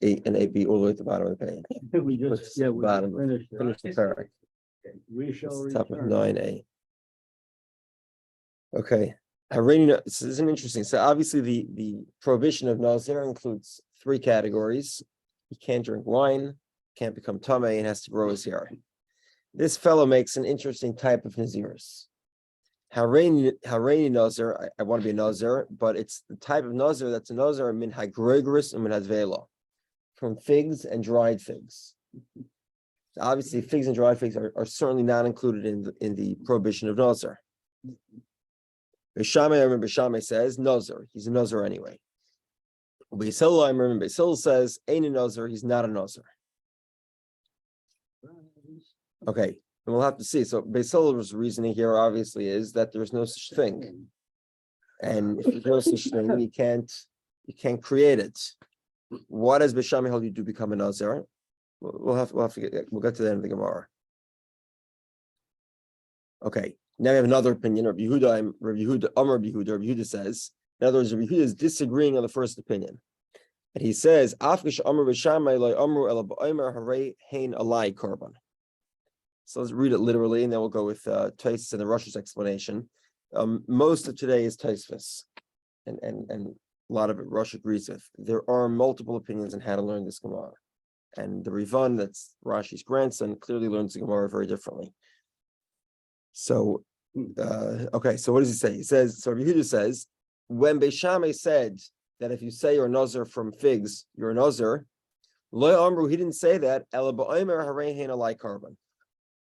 and 8b all the way at the bottom of the page. We just, yeah, we finished it. Finish the parak. We shall Top of return. 9a. Okay. This is an interesting. So obviously the prohibition of Nazir includes 3 categories. He can't drink wine, can't become tamei, and has to grow his hair. This fellow makes an interesting type of Naziris. Hareini Nazir, I want to be a Nazir, but it's the type of Nazir that's a Nazir min hagregris and min hadvela, from figs and dried figs. So obviously, figs and dried figs are certainly not included in the prohibition of Nazir. Beishamai, I remember Beishamai says Nazir. He's a Nazir anyway. Beisil, I remember Beisil says ain't a Nazir. He's not a Nazir. Okay. And we'll have to see. So Beisil's reasoning here obviously is that there's no such thing. And if there's no such thing, you can't create it. What does Beishamai hold you to become a Nazir? We'll get to the end of the Gemara. Okay. Now we have another opinion. Rabbi Yehudah says, in other words, Rabbi Yehudah is disagreeing on the first opinion. And he says, so let's read it literally, and then we'll go with Tosfos and the Rosh's explanation. Most of today is Tosfos, and a lot of it Rosh agrees with. There are multiple opinions on how to learn this Gemara. And the Rivan, that's Rashi's grandson, clearly learns the Gemara very differently. So, okay, so what does he say? He says, so Rabbi Yehudah says, when Beishamai said that if you say you're a Nazir from figs, you're a Nazir, Lo Amru, he didn't say that, Ela ba'omer harein alai karban.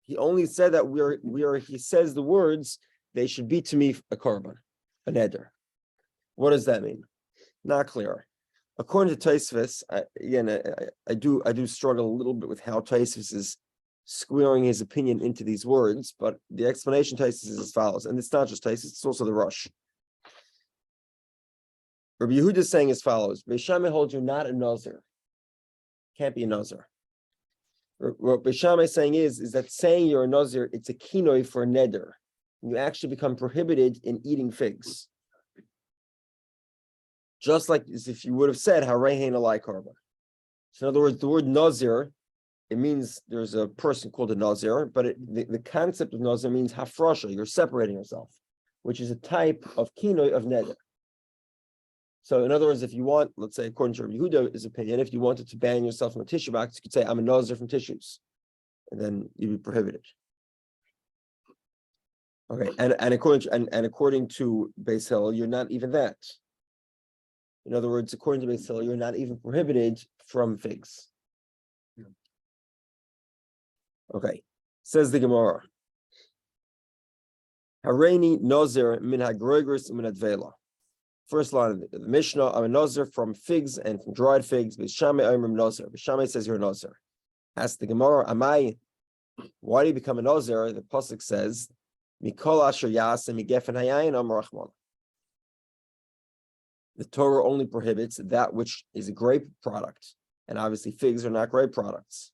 He only said that he says the words, they should be to me a korban, a neder. What does that mean? Not clear. According to Tosfos, I do struggle a little bit with how Tosfos is squaring his opinion into these words, but the explanation Tosfos is as follows, and it's not just Tosfos, it's also the Rosh. Rabbi Yehudah is saying as follows: Beishamai holds you're not a Nazir, can't be a Nazir. What Beishamai is saying is that saying you're a Nazir, it's a kinoi for a neder. You actually become prohibited in eating figs. Just like as if you would have said, Harein alai karban. So in other words, the word Nazir, it means there's a person called a Nazir, but the concept of Nazir means hafrasha, you're separating yourself, which is a type of kinoi of neder. So in other words, if you want, let's say, according to Rabbi Yehudah's opinion, if you wanted to ban yourself from a tissue box, you could say, I'm a Nazir from tissues, and then you'd be prohibited. Okay, and according to Beis Hillel, you're not even that. In other words, according to Beis Hillel, you're not even prohibited from figs. Okay, says the Gemara. Hareini Nazir min hagrogris min advela. First line of the Mishnah, I'm a Nazir from figs and from dried figs. Beishamai Omrim Nazir. Beishamai says you're a Nazir. Ask the Gemara, Amai, why do you become a Nazir? The pasuk says, Mikol asher yaseh migefen hayayin amar Rachman. The Torah only prohibits that which is a grape product, and obviously figs are not grape products.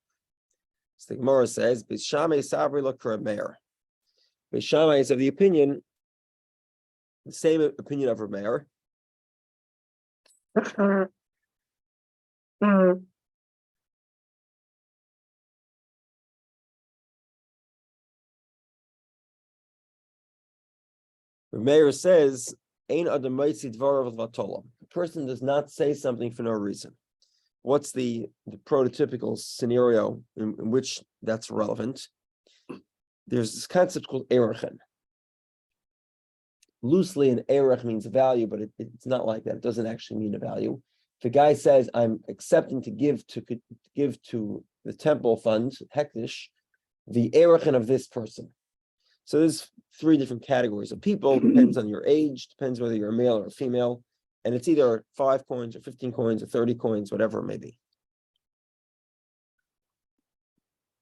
So the Gemara says, Beishamai sabri l'kra meir. Beishamai is of the opinion, the same opinion of Meir. Meir says, "Ein adam ma'isi dvarav v'atolam." The person does not say something for no reason. What's the prototypical scenario in which that's relevant? There's this concept called erechen. Loosely, an erech means a value, but it's not like that. It doesn't actually mean a value. If a guy says, I'm accepting to give to the temple fund, hektish, the erechen of this person. So there's 3 different categories of people. Depends on your age, depends whether you're a male or a female. And it's either 5 coins or 15 coins or 30 coins, whatever it may be.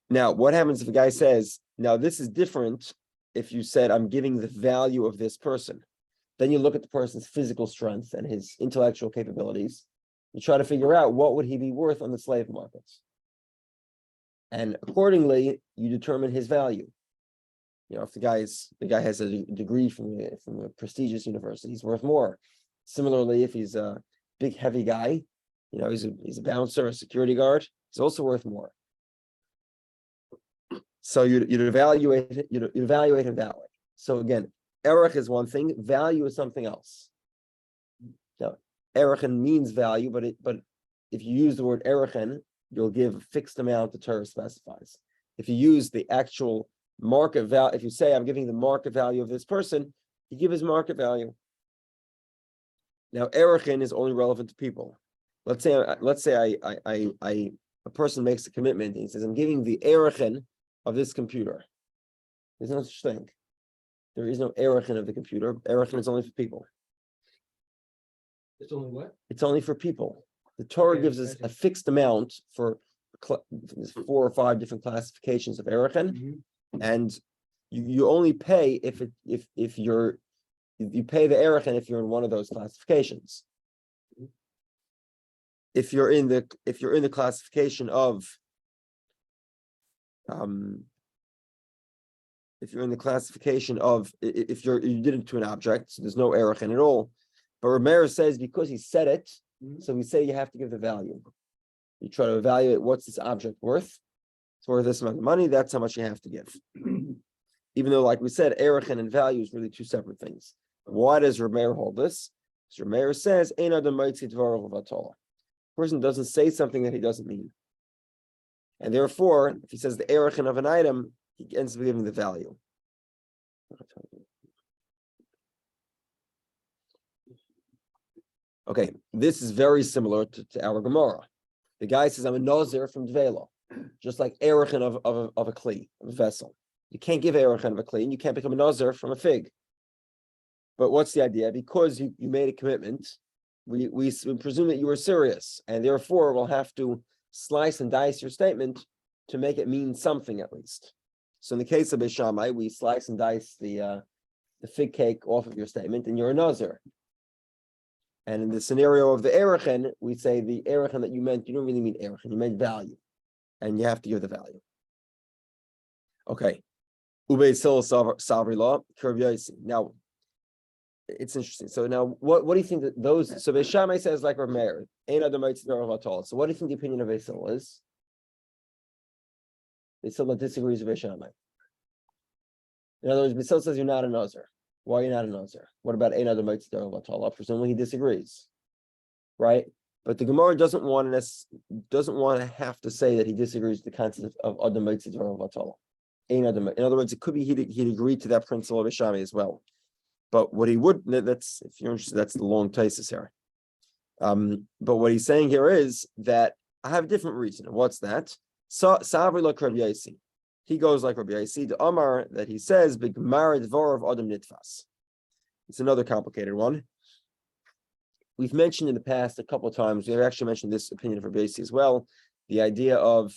Now, what happens if a guy says, now this is different if you said, I'm giving the value of this person? Then you look at the person's physical strength and his intellectual capabilities. You try to figure out what would he be worth on the slave markets. And accordingly, you determine his value. You know, if the guy has a degree from a prestigious university, he's worth more. Similarly, if he's a big, heavy guy, he's a bouncer, a security guard. He's also worth more. So you'd evaluate him that way. So again, erech is one thing, value is something else. Now, erechen means value, but if you use the word erechen, you'll give a fixed amount the Torah specifies. If you use the actual market value, if you say I'm giving the market value of this person, you give his market value. Now, erechen is only relevant to people. Let's say a person makes a commitment and he says, I'm giving the erechen of this computer. There's no such thing. There is no erechen of the computer. Erechen is only for people. It's only what? It's only for people. The Torah gives us a fixed amount for 4 or 5 different classifications of erechen, and you only pay if you pay the erechen if you're in one of those classifications. If you're in the classification of if you did it to an object, so there's no erechen at all. But Rameir says because he said it, so we say you have to give the value. You try to evaluate what's this object worth. It's worth this amount of money. That's how much you have to give. Even though, like we said, erechen and value is really 2 separate things. Why does Rameir hold this? Because Rameir says, "Ein adam moitzi dvarav v'atola." Person doesn't say something that he doesn't mean, and therefore, if he says the erechen of an item, he ends up giving the value. Okay, this is very similar to our Gemara. The guy says, I'm a Nazir from Dvelo, just like erechen of a kli, of a vessel. You can't give erechen of a kli, and you can't become a Nazir from a fig. But what's the idea? Because you made a commitment, we presume that you were serious, and therefore we'll have to slice and dice your statement to make it mean something at least. So in the case of Beishamai, we slice and dice the fig cake off of your statement, and you're a Nazir. And in the scenario of the erechen, we say the erechen that you meant, you don't really mean erechen, you meant value. And you have to give the value. Okay. Ubei sil savri law, now, it's interesting. So now, what do you think that those, so Beishamai says like Rameir, ein adam moitzi dvarav v'atola. So what do you think the opinion of Beisil is? Beisil disagrees with Beishamai. In other words, Beisil says you're not a Nazir. Why are you not a Nazir? What about ein adam moitzi dvarav v'atola? Presumably he disagrees, right? But the Gemara doesn't want to have to say that he disagrees with the concept of adam moitzi dvarav v'atola. In other words, it could be he'd agree to that principle of Beishamai as well. But what he would, that's, if you're interested, that's the long thesis here. But what he's saying here is that I have a different reason. What's that? Savri like Rabbi Yossi. He goes like Rabbi Yossi, the Amar that he says, B'gmar dvar of Adam Nitfas. It's another complicated one. We've mentioned in the past a couple of times, we've actually mentioned this opinion of Rabbi Yossi as well, the idea of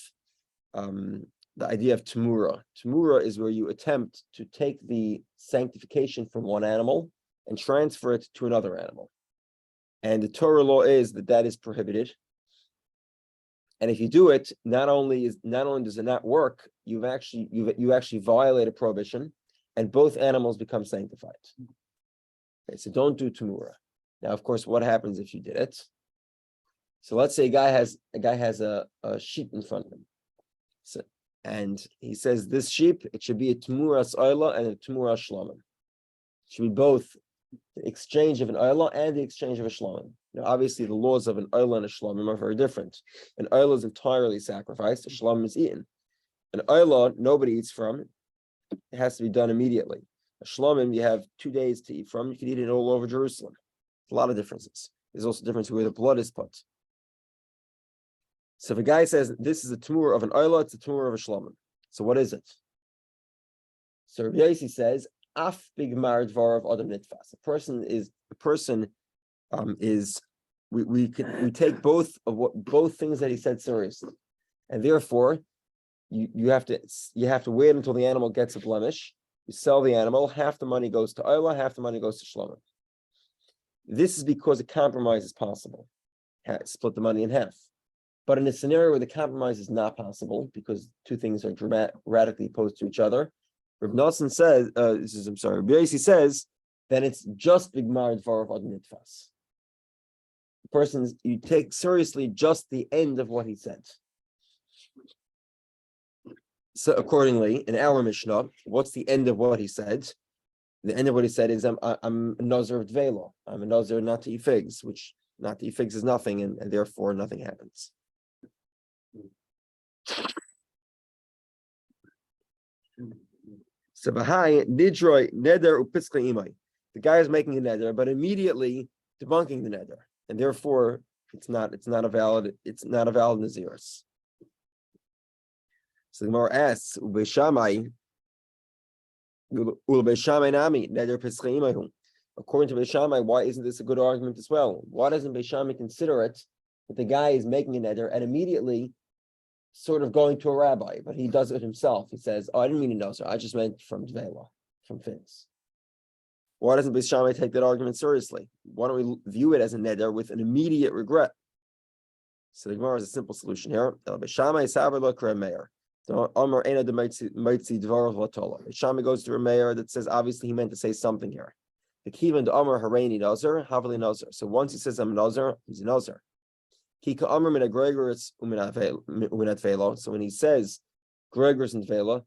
Tamura. Tamura is where you attempt to take the sanctification from one animal and transfer it to another animal. And the Torah law is that is prohibited. And if you do it, not only does it not work, you actually violate a prohibition, and both animals become sanctified. Okay, so don't do Tamura. Now, of course, what happens if you did it? So let's say a guy has a sheep in front of him. So, and he says this sheep, it should be a Tmuras Oila and a Tmuras Shlomim. It should be both the exchange of an Oila and the exchange of a Shlomim. Now, obviously, the laws of an Oila and a Shlomim are very different. An Oila is entirely sacrificed, a Shlomim is eaten. An Oila, nobody eats from. It has to be done immediately. A Shlomim, you have 2 days to eat from. You can eat it all over Jerusalem. A lot of differences. There's also a difference where the blood is put. So if a guy says this is a tumor of an oila, it's a tumor of a shlomim. So what is it? So Rabbi Yossi says, "Af bigmar dvar of adam nitfas." We take both things that he said seriously, and therefore you have to wait until the animal gets a blemish. You sell the animal, half the money goes to oila, half the money goes to shlomim. This is because a compromise is possible. Split the money in half. But in a scenario where the compromise is not possible because 2 things are radically opposed to each other, Rabbi Nosson says, Rabbi Yossi says, then it's just bigmar dvar of adam nitfas. you take seriously just the end of what he said. So accordingly, in our Mishnah, what's the end of what he said? The end of what he said is, I'm a Nazir of Dvelo. I'm a Nazir not to eat figs, which not to eat figs is nothing, and therefore nothing happens. So Bahai Nidroy Neder Upitzka Imai. The guy is making a neder, but immediately debunking the neder, and therefore it's not a valid Naziris. So the Gemara asks, Ubeshamai Nami Neder Pitzka Imai. According to Beishamai, why isn't this a good argument as well? Why doesn't Beishamai consider it that the guy is making a neder and immediately sort of going to a rabbi, but he does it himself? He says, "Oh, I didn't mean to know, sir. I just meant from Dvela, from figs." Why doesn't Beishamai take that argument seriously? Why don't we view it as a neder with an immediate regret? So the Gemara has a simple solution here. Beishamai goes to a mayor that says obviously he meant to say something here. The kivan to Amar Harani Nazir, Havali Nazir. So once he says I'm a Nazir, he's a Nazir. Kika Amar min a Gregor's uminat velo. So when he says Gregor's and vela,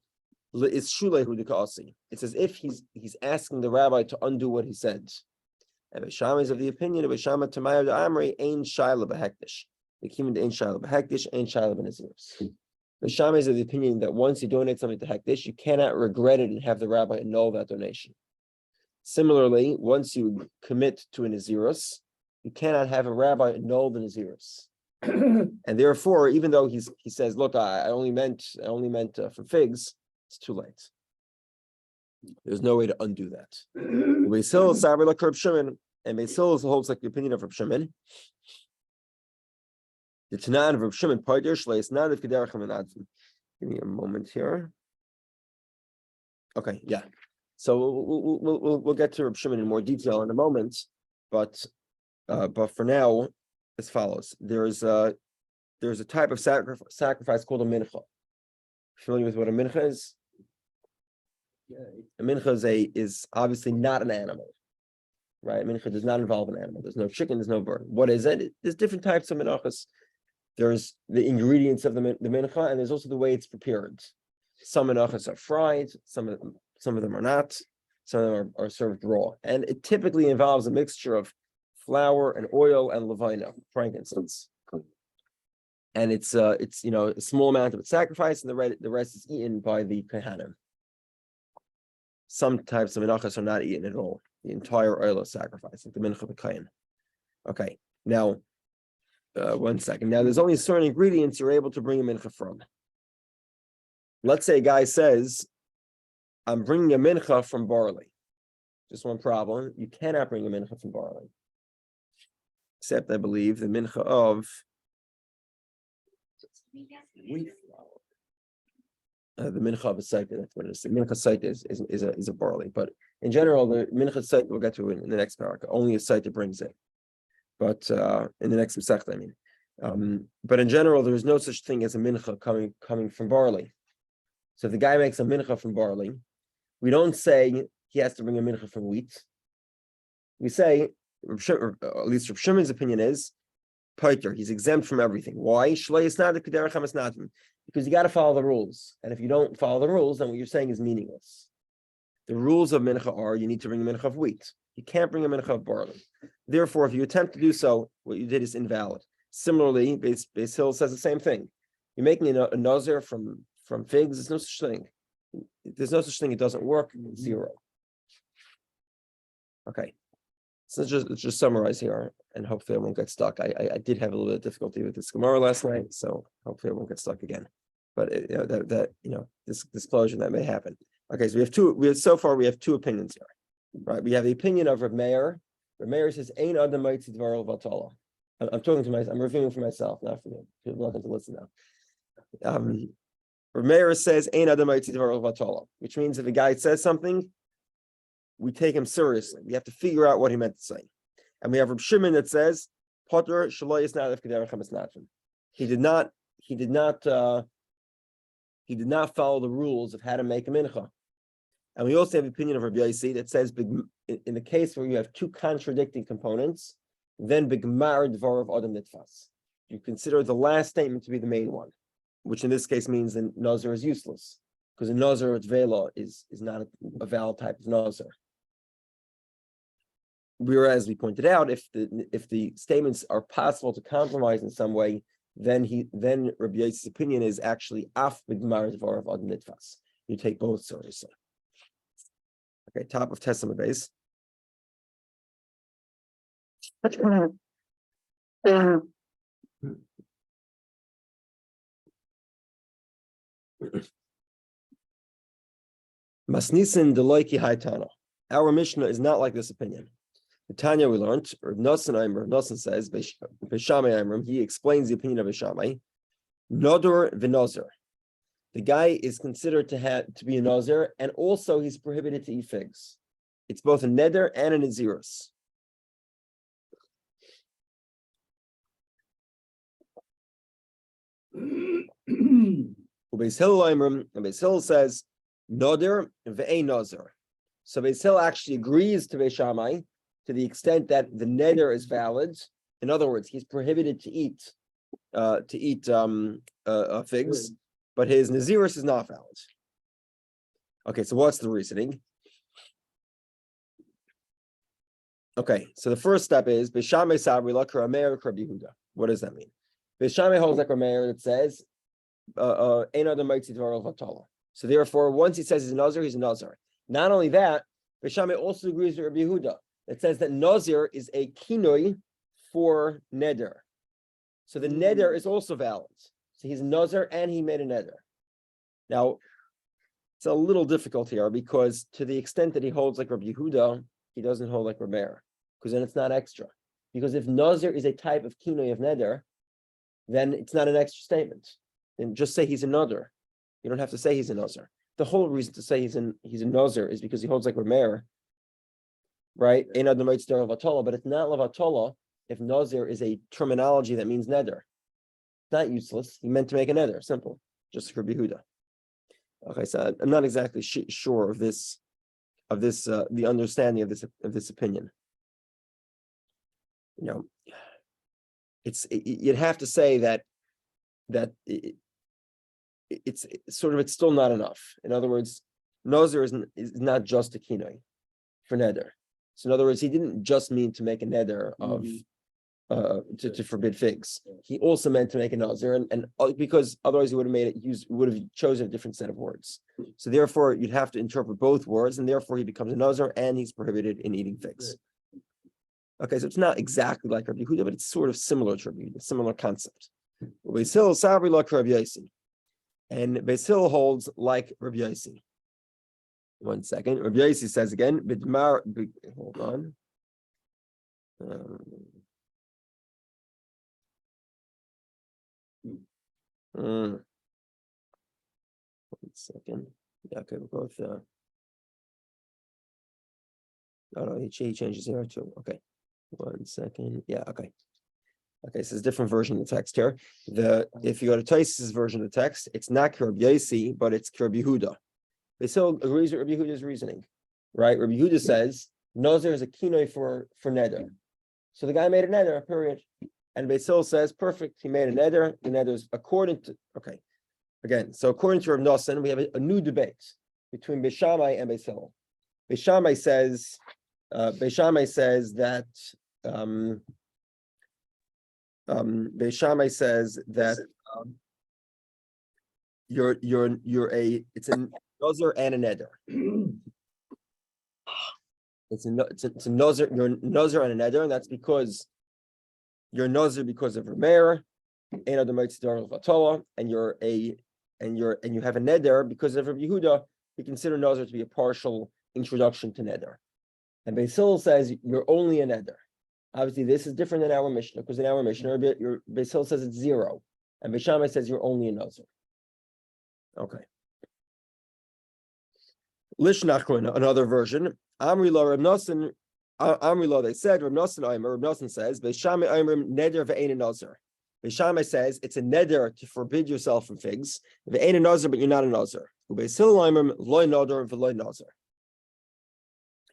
is shulehu dikasi. It's as if he's asking the rabbi to undo what he said. And Beishamai is of the opinion of Beishamai Tamayav de Amri ain shaila behektish. The kivan to ain shaila behektish, ain shaila benaziris. Beishamai is of the opinion that once you donate something to hektish, you cannot regret it and have the rabbi annul that donation. Similarly, once you commit to a Nazirus, you cannot have a rabbi annul the Nazirus. And therefore, even though he says, look, I only meant for figs, it's too late. There's no way to undo that. Beisil Saber like Reb Shimon, and Beisil holds like the opinion of Reb Shimon. The Tanan of Reb Shimon, Paidir Shleis, not of Kederach Menadzim. Give me a moment here. Okay, yeah. So we'll get to Reb Shimon in more detail in a moment, but for now, as follows: there's a type of sacrifice called a mincha. Familiar with what a mincha is? A mincha is obviously not an animal, right? A mincha does not involve an animal. There's no chicken. There's no bird. What is it? There's different types of minachas. There's the ingredients of the mincha, and there's also the way it's prepared. Some minachas are fried. Some of them are not. Some of them are served raw, and it typically involves a mixture of flour and oil and levina, frankincense. And it's a small amount of it sacrificed, and the rest is eaten by the kohanim. Some types of minachas are not eaten at all. The entire oil is sacrificed, like the mincha b'kayin. Okay, now 1 second. Now there's only certain ingredients you're able to bring a mincha from. Let's say a guy says, I'm bringing a mincha from barley. Just one problem. You cannot bring a mincha from barley. Except, I believe, the mincha of wheat flour. The mincha of a site, that's what it is. The mincha site is a barley. But in general, the mincha site, we'll get to in the next paragraph. Only a site that brings it. But in the next Masechta, I mean. But in general, there is no such thing as a mincha coming from barley. So if the guy makes a mincha from barley, we don't say he has to bring a mincha from wheat. We say, at least Reb Shimon's opinion is, Paiter, he's exempt from everything. Why? Because you got to follow the rules. And if you don't follow the rules, then what you're saying is meaningless. The rules of mincha are you need to bring a mincha of wheat. You can't bring a mincha of barley. Therefore, if you attempt to do so, what you did is invalid. Similarly, Beis Hill says the same thing. You're making a nazir from figs. There's no such thing. There's no such thing. It doesn't work. Zero. Okay. So let's just summarize here, and hopefully I won't get stuck. I did have a little bit of difficulty with this Gemara last night, so hopefully I won't get stuck again. But this disclosure that may happen. Okay, so we have two opinions here, right? We have the opinion of Reb Meir. Reb Meir says, "Ein adam ma'itzi dvaro v'atala." I'm talking to myself. I'm reviewing for myself, not for you. People are not going to listen now. Reb Meir says, "Ein adam ma'itzi dvaro v'atala," which means if a guy says something, we take him seriously. We have to figure out what he meant to say. And we have Reb Shimon that says, "Potter shelo yisnadef k'derech hamisnadfim." He did not follow the rules of how to make a mincha. And we also have the opinion of Rabbi Yossi that says, in the case where you have two contradicting components, then b'gmar dvarav adam nitfas. You consider the last statement to be the main one, which in this case means the Nazir is useless, because a Nazir at Vela is not a valid type of Nazir. Whereas we pointed out, if the statements are possible to compromise in some way, then Rabbi Yossi's opinion is actually af b'gmar dvarav adam nitfas. You take both seriously. Okay, top of Testament base. Masnisin deloiki haitana. Our Mishnah is not like this opinion. The Tanya we learned, Rav Nosson says, he explains the opinion of Beishamai. Nodor v'nozir. The guy is considered to be a Nazir, and also he's prohibited to eat figs. It's both a neder and a nazirus. Beis Hillel says, Noder ve'ein nazir. So Beis Hillel actually agrees to Beis Shammai to the extent that the neder is valid. In other words, he's prohibited to eat figs, but his nazirus is not valid. Okay, so what's the reasoning? Okay, so the first step is Beis Shammai sabri la k'Rameir Rabbi Yehudah. What does that mean? Beis Shammai holds like Rameir that says, "Ein adam ma'itzi dvarav vatala." So therefore, once he says he's a Nazir, he's a Nazir. Not only that, Beis Shammai also agrees with Rabbi Yehudah that says that Nazir is a kinoi for neder. So the neder is also valid. So he's a Nazir and he made a neder. Now, it's a little difficult here because to the extent that he holds like Rabbi Yehudah, he doesn't hold like Rameir, because then it's not extra. Because if Nazir is a type of kinoi of neder, then it's not an extra statement. Then just say he's a Nazir. You don't have to say he's a Nazir. The whole reason to say he's a Nazir is because he holds like Rameir, right? But it's not Lavatola if Nazir is a terminology that means neder. It's not useless. He meant to make a neder. Simple. Just for Yehudah. Okay, so I'm not exactly sure of this, the understanding of this opinion. You know, you'd have to say that it's still not enough. In other words, Nazir is not just a kinoi for neder. So in other words, he didn't just mean to make a neder of to forbid figs. He also meant to make a Nazir, and because otherwise he would have chosen a different set of words. So therefore, you'd have to interpret both words, and therefore he becomes a Nazir and he's prohibited in eating figs. Okay, so it's not exactly like Rabbi Yehudah, but it's sort of similar to Rabbi Yehudah, similar concept. Beis Hillel sabri like Rabbi Yossi, and Beis Hillel holds like Rabbi Yossi. 1 second. Rabbi Yossi says again, hold on. 1 second. Yeah, okay, we're both. No, he changes here too. Okay, 1 second. Yeah, okay. Okay, so it's a different version of the text here. If you go to Tosfos' version of the text, it's not Rabbi Yossi, but it's Rabbi Yehudah. Beis Hillel agrees with Rabbi Yehudah's reasoning, right? Rabbi Yehudah says Nazir is a kinoi for neder. So the guy made a neder, period. And Beis Hillel says, perfect, he made a neder. The neder is according to, okay. Again, so according to Rav Nosson, we have a new debate between Beis Shammai and Beis Hillel. Beis Shammai says that Beis Shammai says that it's a Nazir and a neder. It's a Nazir, you're a Nazir and a neder, and that's because you're a Nazir because of Rameir, and you have a neder because of Rabbi Yehudah. You consider Nazir to be a partial introduction to neder. And Beis Hillel says you're only a neder. Obviously, this is different than our Mishnah, because in our Mishnah, Beis Hillel says it's 0, and Beis Shammai says you're only a Nazir. Okay. Lishnachron, another version. Amri lo Rav Nosson. Amri lo, they said Rav Nosson says Beis Shammai Oimrim neder ve'ein a Nazir. Beis Shammai says it's a neder to forbid yourself from figs. Ve'ein a Nazir, but you're not a Nazir. Beis Hillel Oimrim loy neder ve'loy Nazir.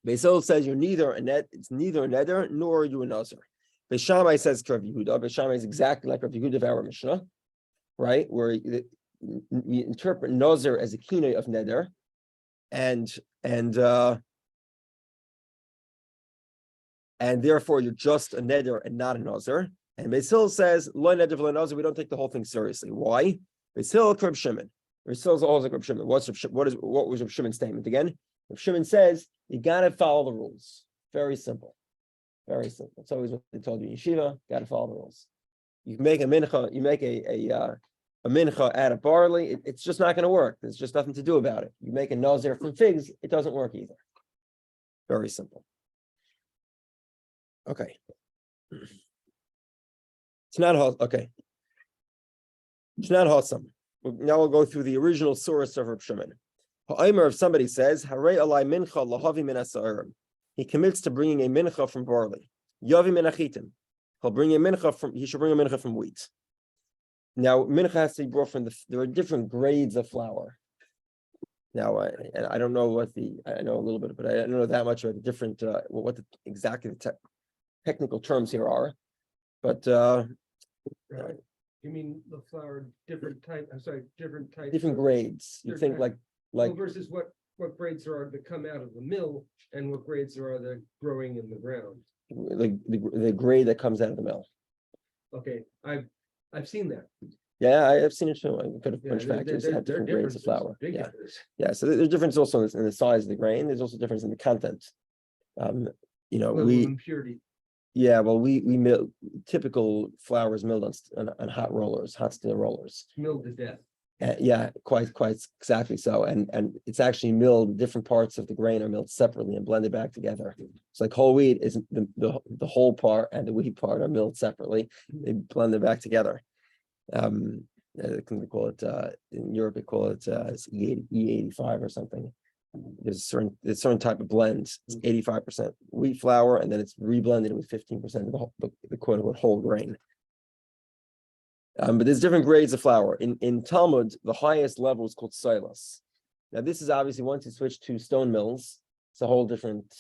Beis Hillel says you're neither a neder nor are you a Nazir. Beis Shammai says Rabbi Yehudah. Beis Shammai is exactly like Rabbi Yehudah of our Mishnah, right? Where you interpret Nazir as a kinoi of neder, and therefore you're just a neder and not a Nazir. And Beis Hillel says lo neder v'lo Nazir. We don't take the whole thing seriously. Why? Beis Hillel Reb Shimon. Beis Hillel is always like Reb Shimon. What was Reb Shimon's statement again? Reb Shimon says you gotta follow the rules. Very simple. Very simple. It's always what they told you in yeshiva. Got to follow the rules. You make a mincha. You make a mincha out of barley. It's just not going to work. There's just nothing to do about it. You make a nazir from figs. It doesn't work either. Very simple. Okay. It's not okay. It's not wholesome. Now we'll go through the original source of Reb Shimon. Ha'omer, if somebody says harei alai mincha lahavi min ha'sa'arim. He commits to bringing a mincha from barley. Yavi min achitim. He should bring a mincha from wheat. Now, mincha has to be brought from there are different grades of flour. Now, I don't know I know a little bit, but I don't know that much about the different, exactly the technical terms here are. But, Right. You mean the flour, different types. Different grades. You think like versus what grades there are that come out of the mill and what grades there are that growing in the ground. The grade that comes out of the mill. Okay, I've seen that. Yeah, I've seen it too. I could have bunch of factories that have different grades of flour. Yeah. So there's difference also in the size of the grain. There's also difference in the content. Impurity. Yeah, well, we mill typical flour is milled on hot rollers, hot steel rollers. It's milled to death. Yeah, quite exactly so. And it's actually milled. Different parts of the grain are milled separately and blended back together. It's like whole wheat is the whole part and the wheat part are milled separately. They blend them back together. They call it in Europe. They call it E85 or something. There's a certain type of blend. It's 85% wheat flour, and then it's reblended with 15% of the quote unquote whole grain. But there's different grades of flour. In Talmud, the highest level is called silas. Now, this is obviously once you switch to stone mills, it's a whole different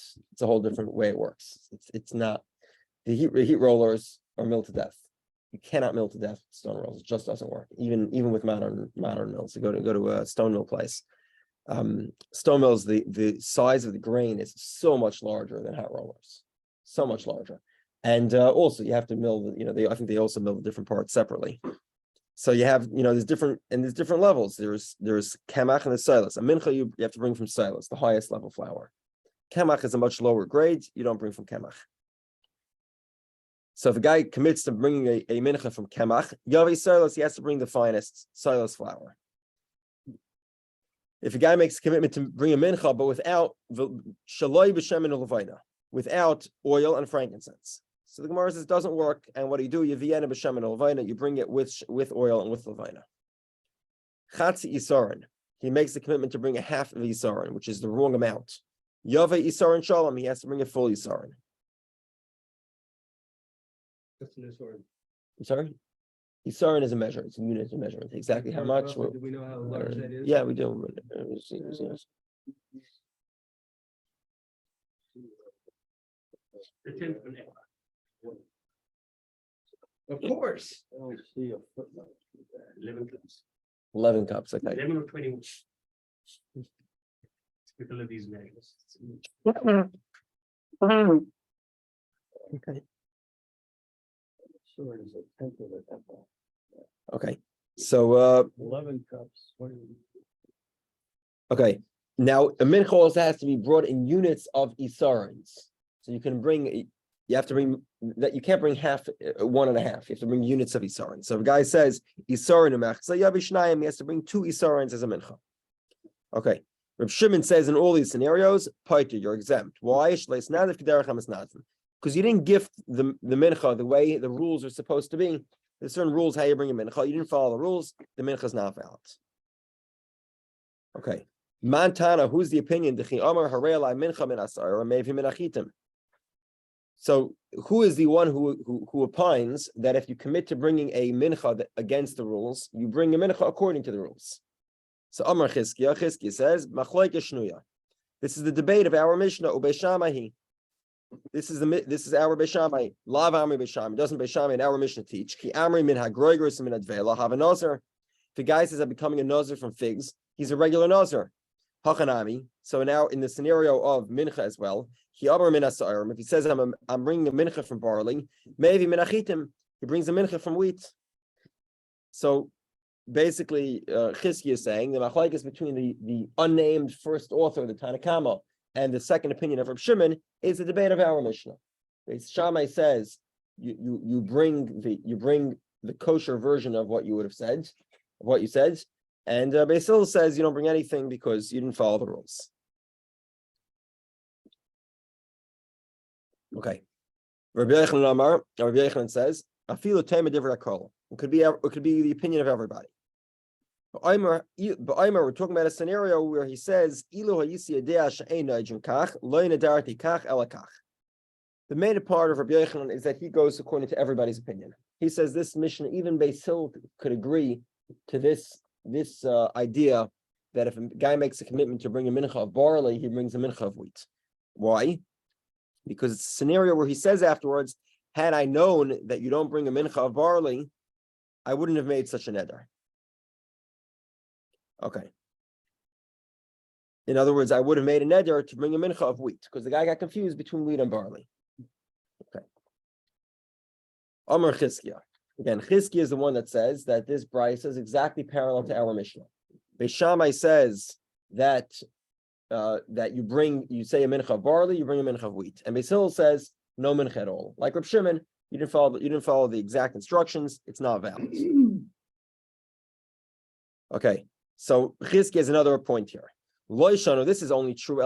way it works. It's not the heat rollers are milled to death. You cannot mill to death stone rolls. It just doesn't work. Even with modern mills, you go to a stone mill place. Stone mills, the size of the grain is so much larger than hot rollers, so much larger. And also you have to mill, I think they also mill the different parts separately. So you have, there's different levels. There's kamach and the silas. A mincha you have to bring from silas, the highest level flour. Kamach is a much lower grade. You don't bring from kamach. So if a guy commits to bringing a mincha from kamach, yavi silas, he has to bring the finest silas flour. If a guy makes a commitment to bring a mincha, but without shaloi b'shemen u'levayna, without oil and frankincense. So the Gemara says it doesn't work. And what do? You vienna b'shemen u'levayna, you bring it with oil and with levayna. Chatzi isaron, he makes the commitment to bring a half of isaron, which is the wrong amount. Yave isaron shalom, he has to bring a full isaron. What's an isaron? I'm sorry? Isaron is a measure. It's a unit of measurement. Exactly how much? Do we know how large that is? Yeah, we do. Of course. I don't see a footnote. 11 cups. 11 cups. Okay. 11 or 21. Typical of these measures. Okay. Sure, it's a tenth of a cup. Okay. So 11 cups. okay. Now a mincha also has to be brought in units of isarons. So you can bring. You have to bring that. You can't bring half, 1.5. You have to bring units of isarons. So if a guy says isaron umachza yavi shnayim, he has to bring 2 isarons as a mincha. Okay. Reb Shimon says in all these scenarios, paiter, you're exempt. Why? Because you didn't gift the mincha the way the rules are supposed to be. There's certain rules how you bring a mincha. You didn't follow the rules. The mincha is not valid. Okay. Mantana, who's the opinion? So who is the one who opines that if you commit to bringing a mincha against the rules, you bring a mincha according to the rules? So Amar Chizkiah says, this is the debate of our Mishnah, Ubei Shamahi. This is our Beishamai. Lav Amri Beishamai. Doesn't Beishamai in our Mishnah teach? Ki Amri min hagroigris min advela have a Nazir. If a guy says I'm becoming a Nazir from figs, he's a regular Nazir. Hachanami. So now in the scenario of mincha as well, he amar min asairim. If he says I'm bringing a mincha from barley, maybe min achitim. He brings a mincha from wheat. So basically, Chizki is saying the machlokes between the unnamed first author, the Tanakama, and the second opinion of Reb Shimon is the debate of our Mishnah. Shammai says you bring the kosher version of what you would have said, of what you said, and Beis Hillel says you don't bring anything because you didn't follow the rules. Okay. Rabbi Yochanan says, "Afilu tema divrei kol." It could be the opinion of everybody. But we're talking about a scenario where he says, the main part of Rabbi Yochanan is that he goes according to everybody's opinion. He says this Mishnah, even Beis Hillel could agree to this idea that if a guy makes a commitment to bring a mincha of barley, he brings a mincha of wheat. Why? Because it's a scenario where he says afterwards, had I known that you don't bring a mincha of barley, I wouldn't have made such a neder. Okay. In other words, I would have made a neder to bring a mincha of wheat because the guy got confused between wheat and barley. Okay. Amar Chizkiah. Again, Chizkiah is the one that says that this brisa is exactly parallel to our Mishnah. Beis Shammai says that you say a mincha of barley, you bring a mincha of wheat, and Beis Hillel says no mincha at all. Like Reb Shimon, you didn't follow the exact instructions. It's not valid. Okay. So Chizkiah is another point here. Loishanu, this is only true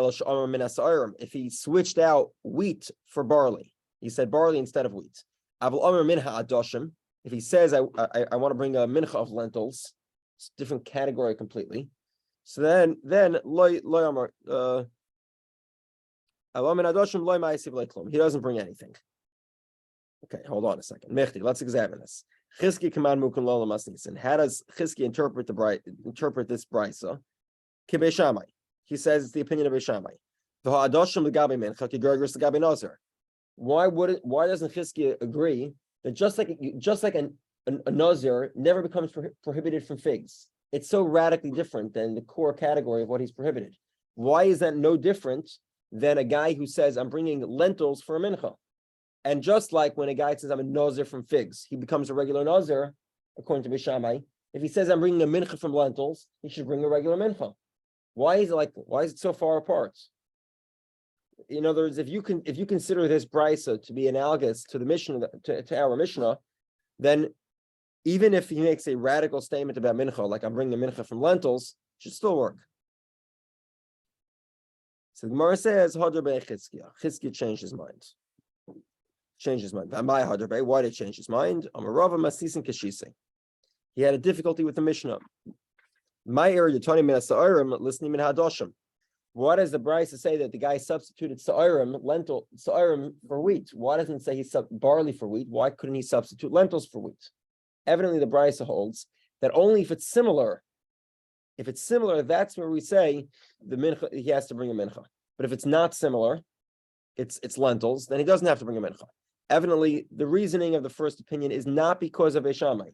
if he switched out wheat for barley. He said barley instead of wheat. If he says I want to bring a mincha of lentils, it's a different category completely. So then he doesn't bring anything. Okay, hold on a second. Mechti, let's examine this. Chizki command mukun lola masnisin. How does Chizki interpret this brisa? Ki Shammai. He says it's the opinion of Beis Shammai. Why doesn't Chizki agree that just like a Nazir never becomes prohibited from figs? It's so radically different than the core category of what he's prohibited. Why is that no different than a guy who says I'm bringing lentils for a mincha? And just like when a guy says I'm a Nazir from figs, he becomes a regular Nazir, according to Beis Shammai. If he says I'm bringing a mincha from lentils, he should bring a regular mincha. Why is it so far apart? In other words, if you consider this brisa to be analogous to the Mishnah, to our Mishnah, then even if he makes a radical statement about mincha, like I'm bringing a mincha from lentils, it should still work. So the Gemara says, Chizkiah changed his mind. Why did he change his mind? He had a difficulty with the Mishnah. Why does the brisa say that the guy substituted sa'irim for wheat? Why doesn't it say he barley for wheat? Why couldn't he substitute lentils for wheat? Evidently, the brisa holds that only if it's similar. If it's similar, that's where we say the mincha, he has to bring a mincha. But if it's not similar, it's lentils, then he doesn't have to bring a mincha. Evidently, the reasoning of the first opinion is not because of Beis Shammai.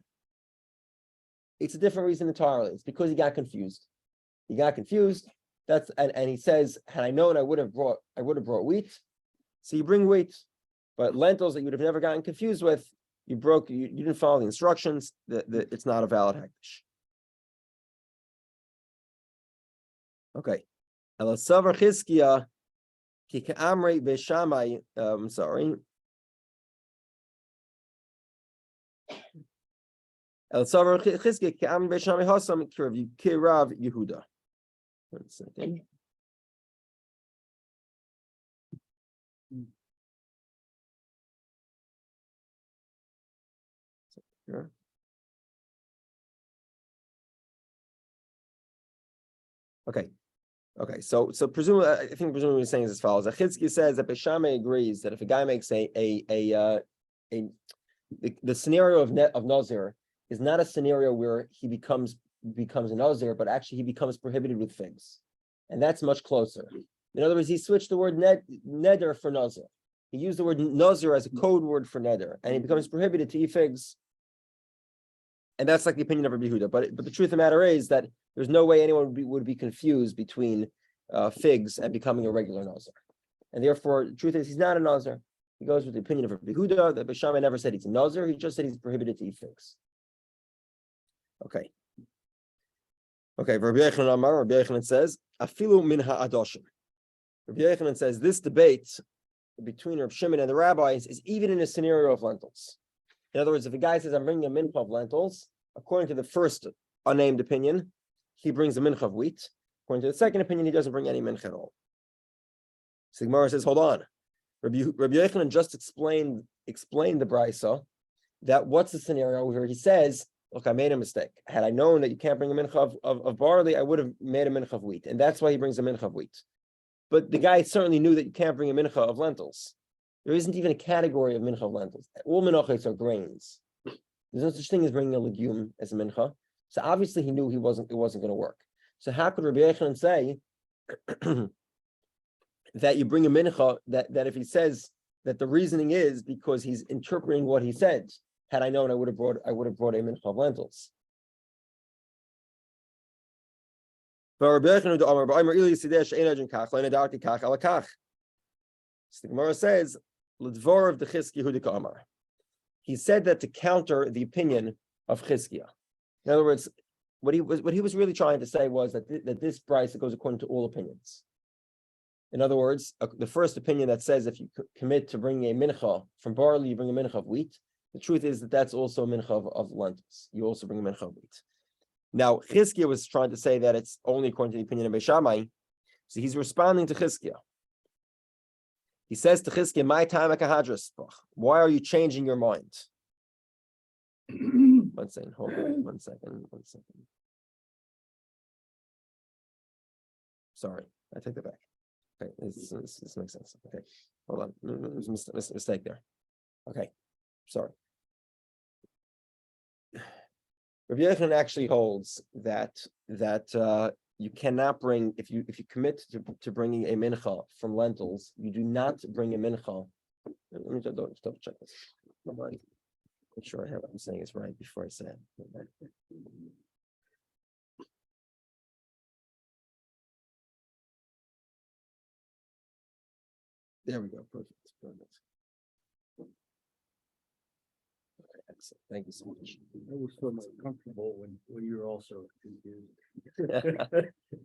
It's a different reason entirely. It's because he got confused. And he says, had I known, I would have brought wheat. So you bring wheat, but lentils that you would have never gotten confused with, you didn't follow the instructions. It's not a valid hekdesh. Okay. Elasavar Chizkiah ki ka'amrei Beis Shammai. Sorry. Elasavar Chizkiah ki ka'amrei Beis Shammai hasam ki Rabbi Yehudah. 1 second. Sure. Okay. So presumably, I think what he's saying is as follows. Chizkiah says that Beis Shammai agrees that if a guy makes the scenario of Nazir is not a scenario where he becomes a Nazir, but actually he becomes prohibited with figs. And that's much closer. In other words, he switched the word neder for Nazir. he used the word Nazir as a code word for neder, and he becomes prohibited to eat figs. And that's like the opinion of Rabbi Yehudah. But the truth of the matter is that there's no way anyone would be confused between figs and becoming a regular Nazir. And therefore, the truth is he's not a Nazir. He goes with the opinion of Rabbi Yehudah that Beishamai never said he's a Nazir. He just said he's prohibited to eat figs. Okay. Okay, Rabbi Yochanan Amar, Rabbi Yochanan says, Afilu min ha'adoshim. Rabbi Yochanan says this debate between Rabbi Shimon and the rabbis is even in a scenario of lentils. In other words, if a guy says, I'm bringing a mincha of lentils, according to the first unnamed opinion, he brings a mincha of wheat. According to the second opinion, he doesn't bring any mincha at all. So Gemara says, hold on. Rabbi Yochanan just explained the brisa that what's the scenario here? He says, look, I made a mistake. Had I known that you can't bring a mincha of barley, I would have made a mincha of wheat. And that's why he brings a mincha of wheat. But the guy certainly knew that you can't bring a mincha of lentils. There isn't even a category of mincha of lentils. All minchas are grains. There's no such thing as bringing a legume as a mincha. So obviously he knew it wasn't going to work. So how could Rabbi Yochanan say that you bring a mincha, that if he says that the reasoning is because he's interpreting what he said? Had I known, I would have brought a mincha of lentils. So the Gemara says, "L'dvor of the Chizki Yehudah Amar." He said that to counter the opinion of Chizkiah. In other words, what he was really trying to say was that this price goes according to all opinions. In other words, the first opinion that says if you commit to bringing a mincha from barley, you bring a mincha of wheat. The truth is that that's also a mincha of lentils. You also bring a mincha of wheat. Now, Chizkiah was trying to say that it's only according to the opinion of Beishamai. So he's responding to Chizkiah. He says to Chizkiah, "My time akahadras. Why are you changing your mind?" One second. Hold on. One second. Sorry, I take that back. Okay, this makes sense. Okay, hold on. There's a mistake there. Okay, sorry. Rabbi Yochanan actually holds that you cannot bring, if you commit to bringing a mincha from lentils, you do not bring a mincha. Let me just double check this. Make sure I have what I'm saying is right before I say it. There we go. Perfect. Okay, excellent. Thank you so much. I was so much comfortable when you were also confused.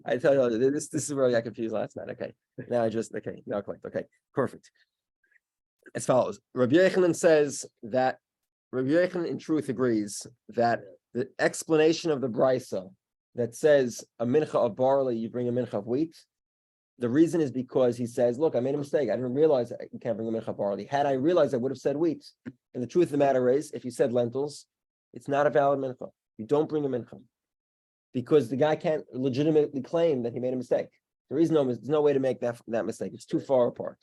I tell you, this is where I got confused last night. Okay. Now now correct. Okay, perfect. As follows. Rabbi Yochanan says that Rabbi Yochanan in truth agrees that the explanation of the brisa that says a mincha of barley, you bring a mincha of wheat. The reason is because he says, look, I made a mistake. I didn't realize you can't bring a mincha of barley. Had I realized, I would have said wheat. And the truth of the matter is, if you said lentils, it's not a valid mincha. You don't bring a mincha. Because the guy can't legitimately claim that he made a mistake. There's no way to make that mistake. It's too far apart.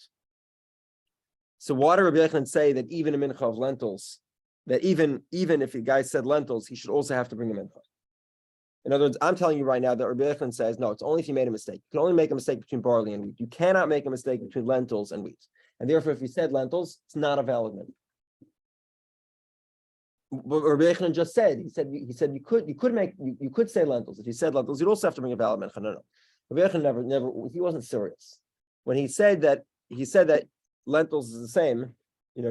So why do Rabbi Yochanan say that even a mincha of lentils, that even if the guy said lentils, he should also have to bring a mincha? In other words, I'm telling you right now that Rabbi Yochanan says, no, it's only if you made a mistake. You can only make a mistake between barley and wheat. You cannot make a mistake between lentils and wheat. And therefore, if you said lentils, it's not a valid mincha. What Rabbi Yochanan just said, he said you could say lentils. If you said lentils, you'd also have to bring a valid mincha. No. Rabbi Yochanan never, he wasn't serious. When he said that lentils is the same,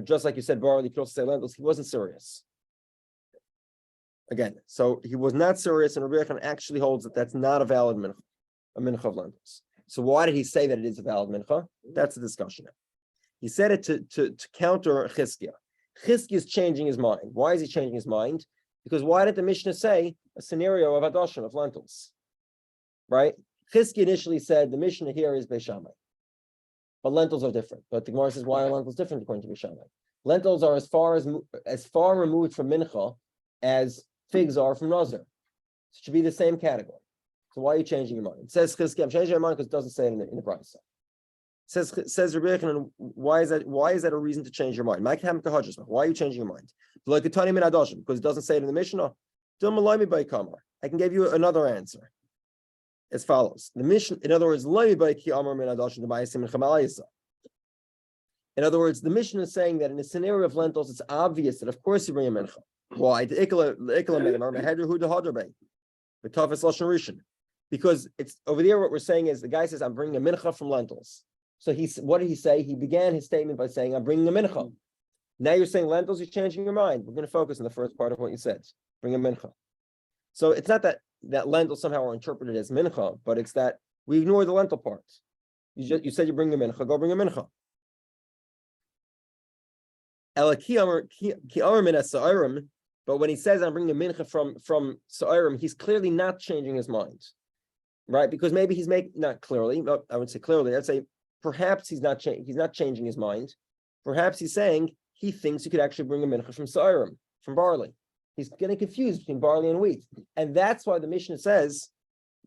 just like you said barley, you could also say lentils, he wasn't serious. Again, so he was not serious, and Rabbi Yochanan actually holds that that's not a valid mincha, a mincha of lentils. So why did he say that it is a valid mincha? That's the discussion. He said it to counter Chizkiah. Chizkiah is changing his mind. Why is he changing his mind? Because why did the Mishnah say a scenario of adoshim, of lentils? Right? Chizkiah initially said the Mishnah here is Beishamai, but lentils are different. But the Gemara says, why are lentils different according to Beishamai? Lentils are as far removed from mincha as figs are from Nazir. It should be the same category. So why are you changing your mind? It says Chizkiah, I'm changing my mind because it doesn't say it in the price. Says Rabbi Yochanan, why is that a reason to change your mind? Why are you changing your mind? Because it doesn't say it in the Mishnah. I can give you another answer. As follows. The Mishnah, in other words, In other words, the Mishnah is saying that in a scenario of lentils, it's obvious that of course you bring a mincha. Why? Because it's over there. What we're saying is the guy says, "I'm bringing a mincha from lentils." So what did he say? He began his statement by saying, "I'm bringing a mincha." Now you're saying lentils. You're changing your mind. We're going to focus on the first part of what you said. Bring a mincha. So it's not that lentils somehow are interpreted as mincha, but it's that we ignore the lentil part. You said you bring a mincha. Go bring a mincha. But when he says I'm bringing a mincha from Sa'irim, he's clearly not changing his mind, right? Because maybe he's making, not clearly, I would say clearly, I'd say perhaps he's not changing his mind. Perhaps he's saying he thinks you could actually bring a mincha from Sa'irim, from barley. He's getting confused between barley and wheat, and that's why the Mishnah says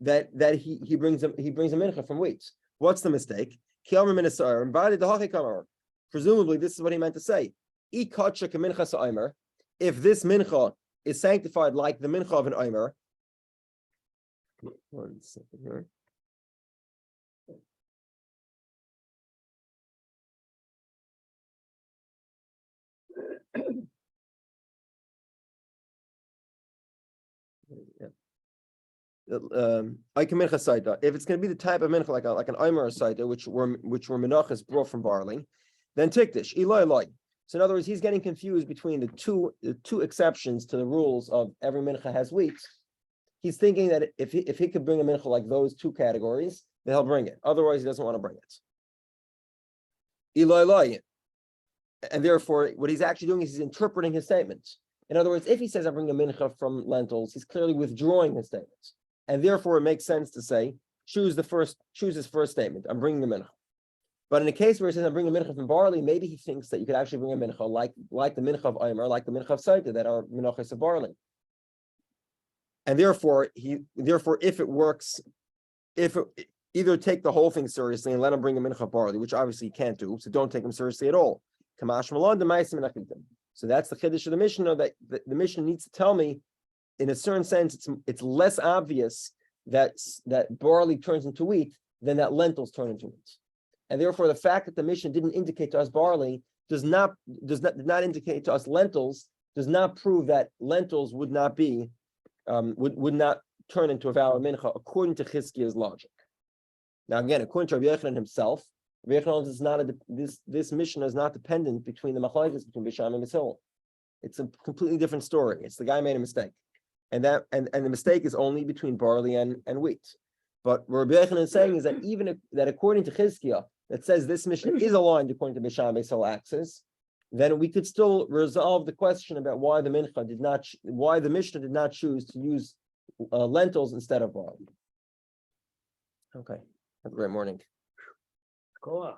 that he brings a mincha from wheat. What's the mistake? Presumably, this is what he meant to say. If this mincha is sanctified like the mincha of an omer, 1 second here. If it's going to be the type of mincha like an omer saita, which were menachas brought from barley, then tikdish Eloi. So in other words, he's getting confused between the two exceptions to the rules of every mincha has wheat. He's thinking that if he could bring a mincha like those two categories, then he'll bring it. Otherwise, he doesn't want to bring it. Eloi. And therefore, what he's actually doing is he's interpreting his statements. In other words, if he says I bring a mincha from lentils, he's clearly withdrawing his statements. And therefore, it makes sense to say, choose his first statement. I'm bringing a mincha. But in a case where he says I'm bringing a mincha from barley, maybe he thinks that you could actually bring a mincha like the mincha of omer, like the mincha of saita that are menachas of barley. And therefore, if it works, either take the whole thing seriously and let him bring a mincha of barley, which obviously he can't do, so don't take him seriously at all. So that's the chiddush of the Mishnah, that the Mishnah needs to tell me, in a certain sense, it's less obvious that barley turns into wheat than that lentils turn into wheat. And therefore, the fact that the Mishnah didn't indicate to us barley did not indicate to us lentils, does not prove that lentils would not be would not turn into a valid mincha according to Chizkiya's logic. Now again, according to Rabbi Yochanan himself, Rabbi Yochanan is not this Mishnah is not dependent between the machlokes between Bisham and Mishil. It's a completely different story. It's the guy made a mistake, and the mistake is only between barley and wheat. But what Rabbi Yochanan is saying is that even that according to Chizkiya, that says this Mishnah is aligned according to Bisham and Mishil axis, then we could still resolve the question about why the Mishnah did not choose to use lentils instead of barley. Okay, have a great morning. Go on.